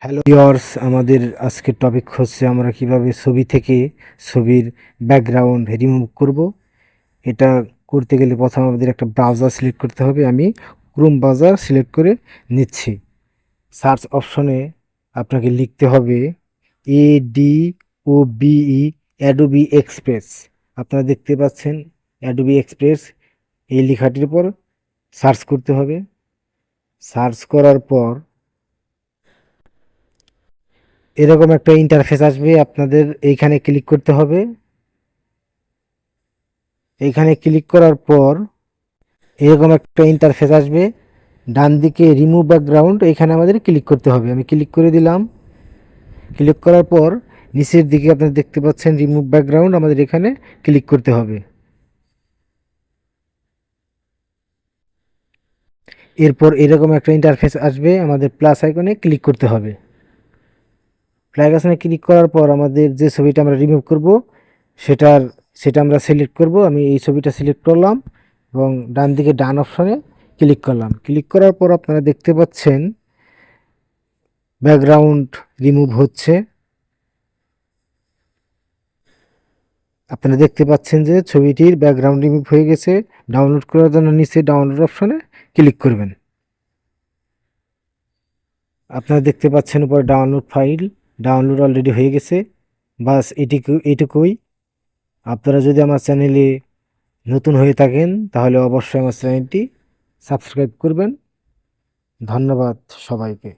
Hello viewers, আমাদের আজকের topic হচ্ছে আমরা কিভাবে ছবি থেকে ছবির ব্যাকগ্রাউন্ড রিমুভ করব। এটা করতে গেলে প্রথমে আমাদের একটা ব্রাউজার সিলেক্ট করতে হবে। আমি ক্রোম ব্রাউজার সিলেক্ট করে নিচ্ছি। সার্চ অপশনে আপনাকে লিখতে হবে ADOBE অ্যাডোবি এক্সপ্রেস। আপনারা দেখতে পাচ্ছেন অ্যাডোবি এক্সপ্রেস, এই লেখাটির উপর সার্চ করতে হবে। সার্চ করার পর এরকম একটা ইন্টারফেস আসবে, আপনাদের এইখানে ক্লিক করতে হবে। এইখানে ক্লিক করার পর এরকম একটা ইন্টারফেস আসবে, ডান দিকে রিমুভ ব্যাকগ্রাউন্ড, এইখানে আমাদের ক্লিক করতে হবে। আমি ক্লিক করে দিলাম। ক্লিক করার পর নিচের দিকে আপনারা দেখতে পাচ্ছেন রিমুভ ব্যাকগ্রাউন্ড, আমাদের এখানে ক্লিক করতে হবে। এরপর এরকম একটা ইন্টারফেস আসবে, আমাদের প্লাস আইকনে ক্লিক করতে হবে। প্লাস আইকনে ক্লিক করার পর আমাদের যে ছবিটা আমরা রিমুভ করব সেটা আমরা সিলেক্ট করব। আমি এই ছবিটা সিলেক্ট করলাম এবং ডান দিকে ডান অপশনে ক্লিক করলাম। ক্লিক করার পর আপনারা দেখতে পাচ্ছেন ব্যাকগ্রাউন্ড রিমুভ হচ্ছে। আপনারা দেখতে পাচ্ছেন যে ছবিটির ব্যাকগ্রাউন্ড রিমুভ হয়ে গেছে। ডাউনলোড করার জন্য নিচে ডাউনলোড অপশনে ক্লিক করবেন। আপনারা দেখতে পাচ্ছেন উপরে ডাউনলোড ফাইল, ডাউনলোড অলরেডি হয়ে গেছে। বাস এটুকুই। আপনারা যদি আমার চ্যানেলে নতুন হয়ে থাকেন তাহলে অবশ্যই আমার চ্যানেলটি সাবস্ক্রাইব করবেন। ধন্যবাদ সবাইকে।